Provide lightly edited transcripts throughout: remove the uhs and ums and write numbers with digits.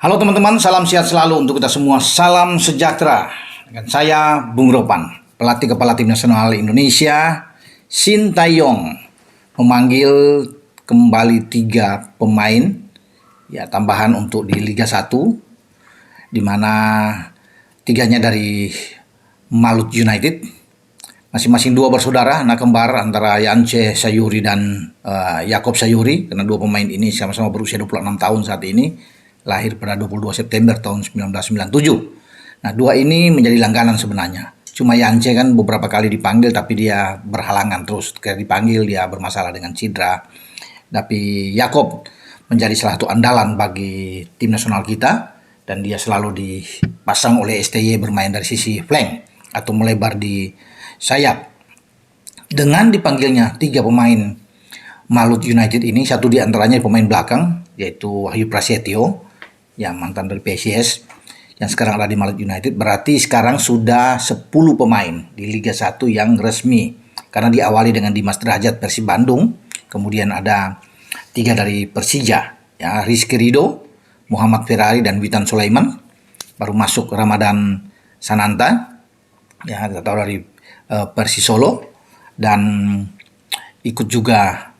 Halo teman-teman, salam sehat selalu untuk kita semua. Salam sejahtera. Dengan saya Bung Ropan, pelatih kepala tim nasional Indonesia, Sintayong, memanggil kembali 3 pemain ya tambahan untuk di Liga 1, di mana tiganya dari Malut United. Masing-masing 2 bersaudara, anak kembar antara Yance Sayuri dan Yakob Sayuri, karena 2 pemain ini sama-sama berusia 26 tahun saat ini, lahir pada 22 September tahun 1997. Nah, 2 ini menjadi langganan sebenarnya. Cuma Yance kan beberapa kali dipanggil tapi dia berhalangan terus. Ketika dipanggil dia bermasalah dengan cedera. Tapi Yakob menjadi salah satu andalan bagi tim nasional kita dan dia selalu dipasang oleh STY bermain dari sisi flank atau melebar di sayap. Dengan dipanggilnya 3 pemain Malut United ini, satu di antaranya pemain belakang yaitu Wahyu Prasetyo yang mantan dari PSIS yang sekarang ada di Malut United, berarti sekarang sudah 10 pemain di Liga 1 yang resmi, karena diawali dengan Dimas Derajat Persib Bandung, kemudian ada 3 dari Persija ya, Rizky Ridho, Muhammad Ferrari dan Witan Sulaiman, baru masuk Ramadan Sananta ya, kita tahu dari Persis Solo, dan ikut juga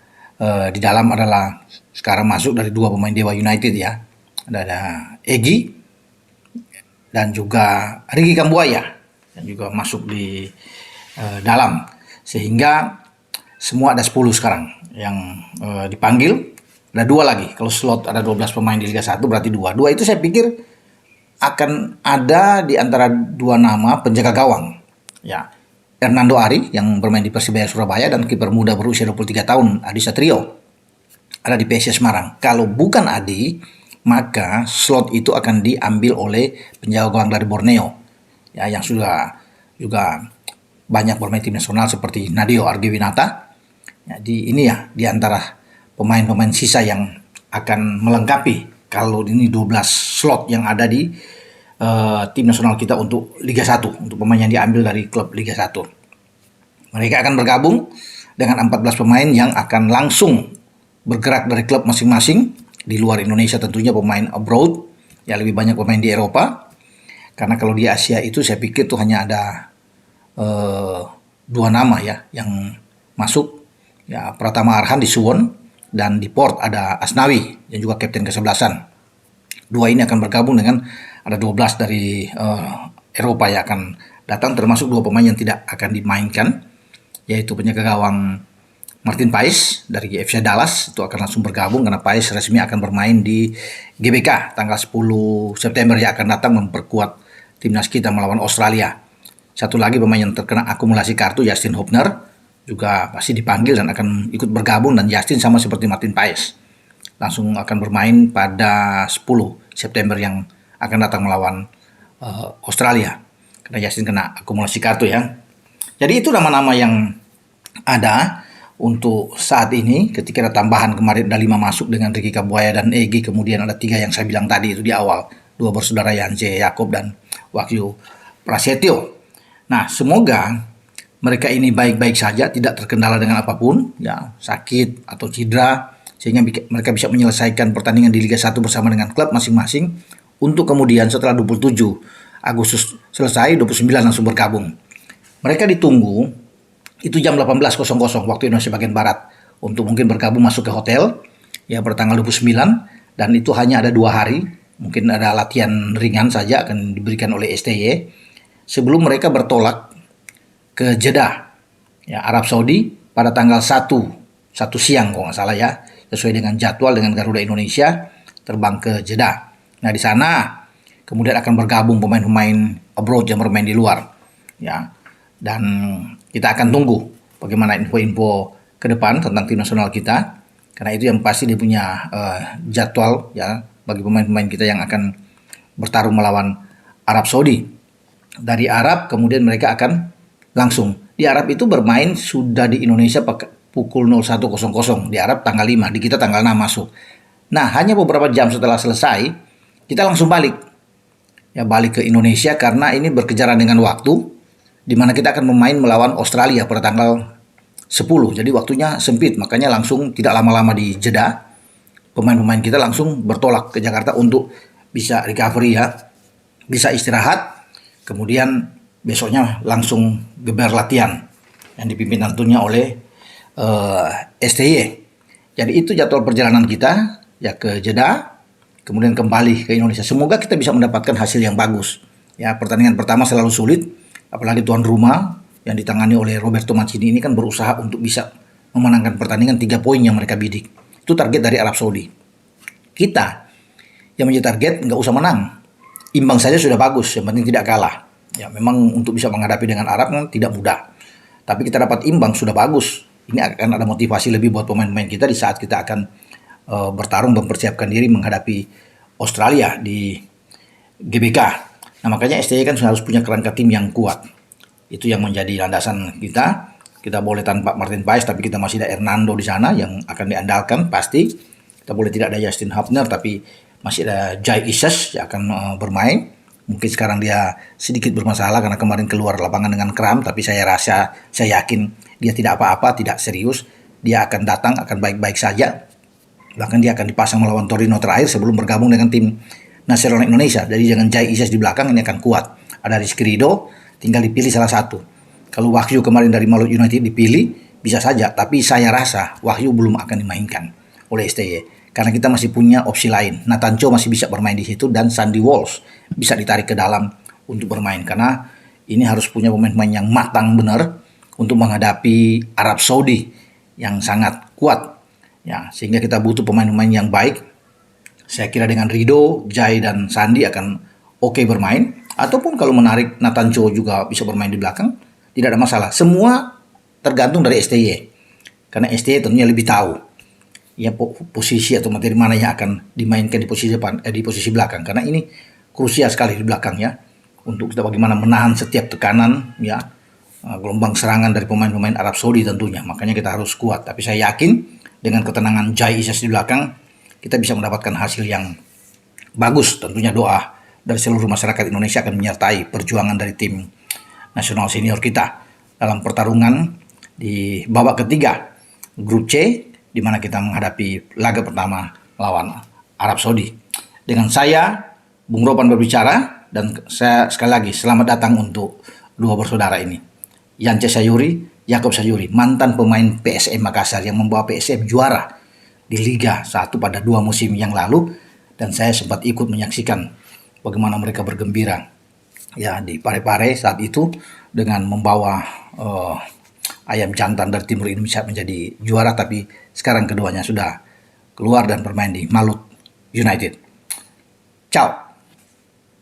di dalam adalah sekarang masuk dari 2 pemain Dewa United ya, ada Egi dan juga Ricky Kambuaya yang juga masuk di dalam, sehingga semua ada 10 sekarang yang dipanggil. Ada 2 lagi, kalau slot ada 12 pemain di Liga 1 berarti 2 itu saya pikir akan ada di antara 2 nama penjaga gawang ya, Hernando Ari yang bermain di Persibaya Surabaya dan kiper muda berusia 23 tahun Adi Satrio ada di PSIS Semarang. Kalau bukan Adi, maka slot itu akan diambil oleh penjaga gawang dari Borneo ya, yang sudah juga banyak bermain tim nasional seperti Nadio Argewinata ya, ini ya di antara pemain-pemain sisa yang akan melengkapi kalau ini 12 slot yang ada di tim nasional kita untuk Liga 1, untuk pemain yang diambil dari klub Liga 1. Mereka akan bergabung dengan 14 pemain yang akan langsung bergerak dari klub masing-masing di luar Indonesia, tentunya pemain abroad ya, lebih banyak pemain di Eropa, karena kalau di Asia itu saya pikir tuh hanya ada 2 nama ya yang masuk ya, Pratama Arhan di Suwon dan di Port ada Asnawi yang juga kapten ke-11-an. 2 ini akan bergabung dengan ada 12 dari Eropa yang akan datang, termasuk 2 pemain yang tidak akan dimainkan, yaitu penjaga gawang Martin Paes dari FC Dallas, itu akan langsung bergabung karena Paes resmi akan bermain di GBK tanggal 10 September yang akan datang memperkuat timnas kita melawan Australia. Satu lagi pemain yang terkena akumulasi kartu, Justin Hubner, juga pasti dipanggil dan akan ikut bergabung, dan Justin sama seperti Martin Paes langsung akan bermain pada 10 September yang akan datang melawan Australia karena Justin kena akumulasi kartu ya. Jadi itu nama-nama yang ada untuk saat ini. Ketika ada tambahan kemarin ada 5 masuk dengan Ricky Kambuaya dan Egi, kemudian ada 3 yang saya bilang tadi itu di awal, 2 bersaudara Yance, Yakob dan Wahyu Prasetyo. Nah, semoga mereka ini baik-baik saja, tidak terkendala dengan apapun ya, sakit atau cedera, sehingga mereka bisa menyelesaikan pertandingan di Liga 1 bersama dengan klub masing-masing, untuk kemudian setelah 27 Agustus selesai, 29 langsung bergabung. Mereka ditunggu itu jam 18.00 waktu Indonesia bagian Barat untuk mungkin bergabung masuk ke hotel ya pada tanggal 29, dan itu hanya ada 2 hari, mungkin ada latihan ringan saja akan diberikan oleh STY sebelum mereka bertolak ke Jeddah ya, Arab Saudi pada tanggal 1 siang kalau nggak salah ya, sesuai dengan jadwal dengan Garuda Indonesia terbang ke Jeddah. Nah, di sana kemudian akan bergabung pemain-pemain abroad yang bermain di luar ya, dan kita akan tunggu bagaimana info-info ke depan tentang tim nasional kita, karena itu yang pasti dia punya jadwal ya bagi pemain-pemain kita yang akan bertarung melawan Arab Saudi. Dari Arab kemudian mereka akan langsung di Arab itu bermain sudah di Indonesia pukul 01.00 di Arab tanggal 5, di kita tanggal 6 masuk. Nah, hanya beberapa jam setelah selesai kita langsung balik ke Indonesia, karena ini berkejaran dengan waktu di mana kita akan bermain melawan Australia pada tanggal 10. Jadi waktunya sempit, makanya langsung tidak lama-lama di Jeddah pemain-pemain kita langsung bertolak ke Jakarta untuk bisa recovery ya, bisa istirahat, kemudian besoknya langsung geber latihan yang dipimpin tentunya oleh STY. Jadi itu jadwal perjalanan kita ya ke Jeddah, kemudian kembali ke Indonesia. Semoga kita bisa mendapatkan hasil yang bagus. Ya, pertandingan pertama selalu sulit, apalagi tuan rumah yang ditangani oleh Roberto Mancini ini kan berusaha untuk bisa memenangkan pertandingan 3 poin yang mereka bidik. Itu target dari Arab Saudi. Kita yang menjadi target nggak usah menang, imbang saja sudah bagus, yang penting tidak kalah. Ya, memang untuk bisa menghadapi dengan Arab kan tidak mudah, tapi kita dapat imbang sudah bagus. Ini akan ada motivasi lebih buat pemain-pemain kita di saat kita akan bertarung mempersiapkan diri menghadapi Australia di GBK. Nah, makanya STY kan harus punya kerangka tim yang kuat. Itu yang menjadi landasan kita. Kita boleh tanpa Martin Paes, tapi kita masih ada Hernando di sana yang akan diandalkan pasti. Kita boleh tidak ada Justin Hubner, tapi masih ada Jai Ises yang akan bermain. Mungkin sekarang dia sedikit bermasalah karena kemarin keluar lapangan dengan kram, tapi saya yakin dia tidak apa-apa, tidak serius. Dia akan datang, akan baik-baik saja. Bahkan dia akan dipasang melawan Torino terakhir sebelum bergabung dengan tim nasional Indonesia. Jadi dengan Jai Ises di belakang ini akan kuat. Ada Rizky Ridho, tinggal dipilih salah satu. Kalau Wahyu kemarin dari Malut United dipilih, bisa saja. Tapi saya rasa Wahyu belum akan dimainkan oleh STY. Karena kita masih punya opsi lain. Nathan Cho masih bisa bermain di situ dan Sandy Walsh bisa ditarik ke dalam untuk bermain. Karena ini harus punya pemain-pemain yang matang benar untuk menghadapi Arab Saudi yang sangat kuat. Ya, sehingga kita butuh pemain-pemain yang baik. Saya kira dengan Ridho, Jai dan Sandi akan oke bermain. Ataupun kalau menarik Nathan Cho juga bisa bermain di belakang, tidak ada masalah. Semua tergantung dari STY. Karena STY tentunya lebih tahu ya posisi atau materi mana yang akan dimainkan di posisi depan, di posisi belakang. Karena ini krusial sekali di belakang ya. Untuk kita bagaimana menahan setiap tekanan ya, gelombang serangan dari pemain-pemain Arab Saudi tentunya. Makanya kita harus kuat. Tapi saya yakin dengan ketenangan Jai Ises di belakang, kita bisa mendapatkan hasil yang bagus. Tentunya doa dari seluruh masyarakat Indonesia akan menyertai perjuangan dari tim nasional senior kita dalam pertarungan di babak ketiga grup C, di mana kita menghadapi laga pertama lawan Arab Saudi. Dengan saya, Bung Ropan berbicara, dan saya sekali lagi selamat datang untuk dua bersaudara ini. Yance Sayuri, Yakob Sayuri, mantan pemain PSM Makassar yang membawa PSM juara di Liga 1 pada 2 musim yang lalu, dan saya sempat ikut menyaksikan bagaimana mereka bergembira ya di Parepare saat itu dengan membawa ayam jantan dari timur Indonesia menjadi juara, tapi sekarang keduanya sudah keluar dan bermain di Malut United. Ciao.